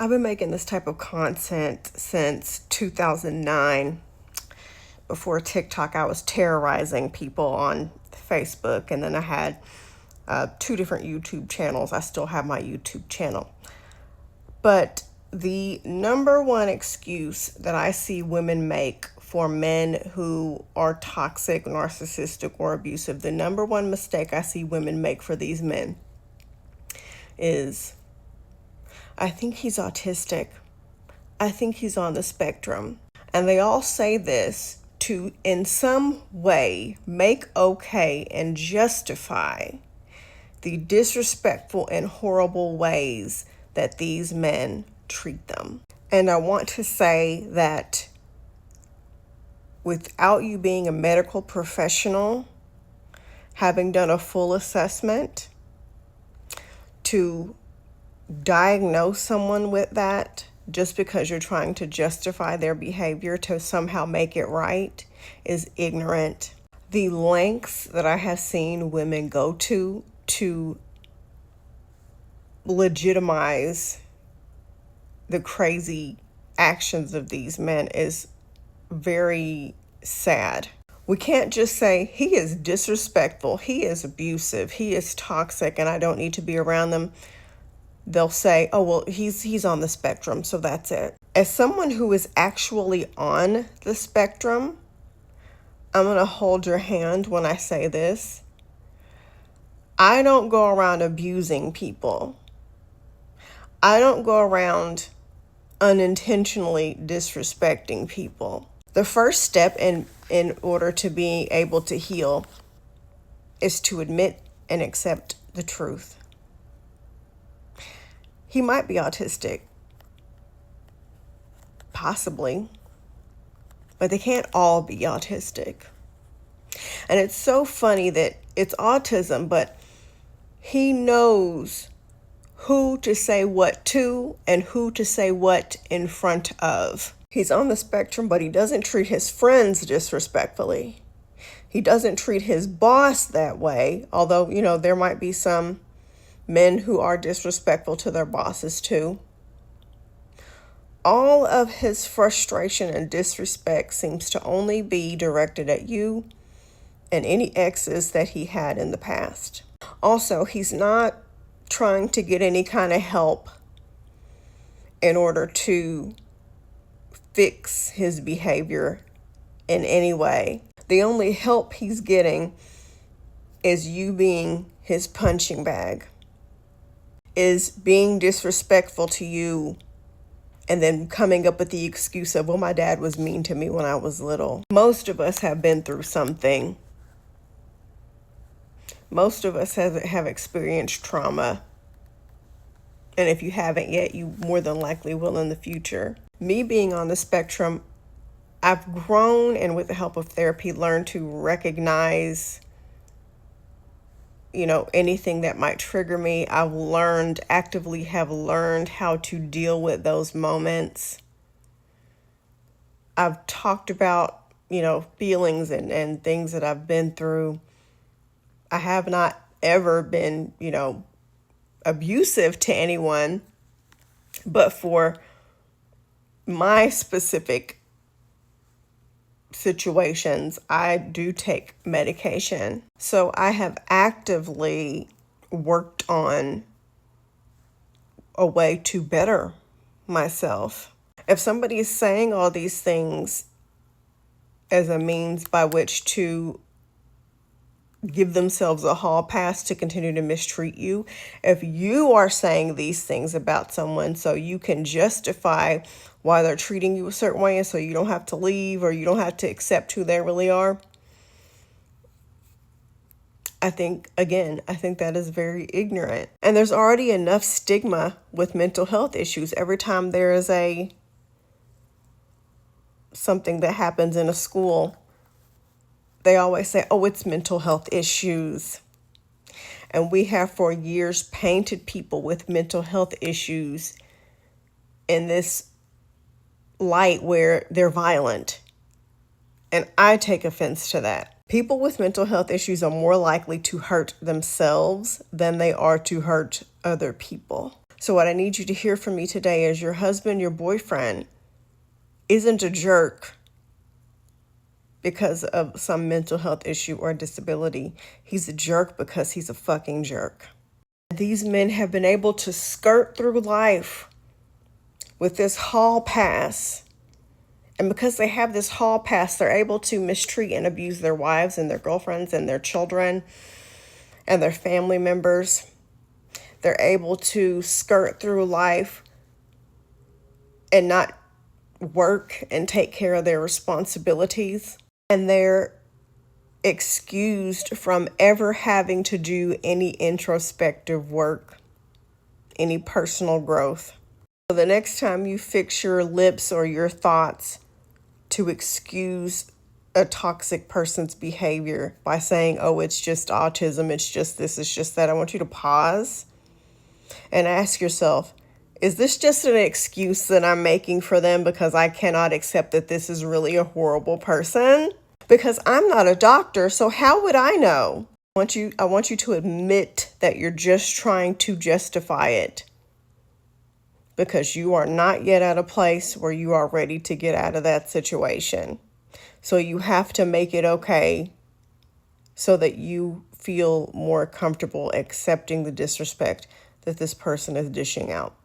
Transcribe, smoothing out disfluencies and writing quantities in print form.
I've been making this type of content since 2009. Before TikTok, I was terrorizing people on Facebook, and then I had two different YouTube channels. I still have my YouTube channel. But the number one excuse that I see women make for men who are toxic, narcissistic, or abusive, the number one mistake I see women make for these men is, I think he's autistic. I think he's on the spectrum. And they all say this to, in some way, make okay and justify the disrespectful and horrible ways that these men treat them. And I want to say that without you being a medical professional, having done a full assessment to diagnose someone with that just because you're trying to justify their behavior to somehow make it right is ignorant. The lengths that I have seen women go to legitimize the crazy actions of these men is very sad. We can't just say he is disrespectful, he is abusive, he is toxic, and I don't need to be around them. They'll say, oh, well, he's on the spectrum, so that's it. As someone who is actually on the spectrum, I'm going to hold your hand when I say this. I don't go around abusing people. I don't go around unintentionally disrespecting people. The first step in order to be able to heal is to admit and accept the truth. He might be autistic, possibly, but they can't all be autistic. And it's so funny that it's autism, but he knows who to say what to and who to say what in front of. He's on the spectrum, but he doesn't treat his friends disrespectfully. He doesn't treat his boss that way, although, there might be some men who are disrespectful to their bosses too. All of his frustration and disrespect seems to only be directed at you and any exes that he had in the past. Also, he's not trying to get any kind of help in order to fix his behavior in any way. The only help he's getting is you being his punching bag, is being disrespectful to you, and then coming up with the excuse of, well, my dad was mean to me when I was little. Most of us have been through something. Most of us have experienced trauma. And if you haven't yet, you more than likely will in the future. Me being on the spectrum, I've grown, and with the help of therapy, learned to recognize anything that might trigger me. Actively have learned how to deal with those moments. I've talked about, feelings and things that I've been through. I have not ever been, abusive to anyone, but for my specific situations, I do take medication. So I have actively worked on a way to better myself. If somebody is saying all these things as a means by which to give themselves a hall pass to continue to mistreat you, if you are saying these things about someone so you can justify why they're treating you a certain way, and so you don't have to leave or you don't have to accept who they really are, I think that is very ignorant. And there's already enough stigma with mental health issues. Every time there is something that happens in a school, they always say, oh, it's mental health issues. And we have for years painted people with mental health issues in this light where they're violent. And I take offense to that. People with mental health issues are more likely to hurt themselves than they are to hurt other people. So what I need you to hear from me today is your husband, your boyfriend, isn't a jerk because of some mental health issue or disability. He's a jerk because he's a fucking jerk. These men have been able to skirt through life with this hall pass. And because they have this hall pass, they're able to mistreat and abuse their wives and their girlfriends and their children and their family members. They're able to skirt through life and not work and take care of their responsibilities. And they're excused from ever having to do any introspective work, any personal growth. So the next time you fix your lips or your thoughts to excuse a toxic person's behavior by saying, oh, it's just autism, it's just this, it's just that, I want you to pause and ask yourself, is this just an excuse that I'm making for them because I cannot accept that this is really a horrible person? Because I'm not a doctor, so how would I know? I want you to admit that you're just trying to justify it because you are not yet at a place where you are ready to get out of that situation. So you have to make it okay so that you feel more comfortable accepting the disrespect that this person is dishing out.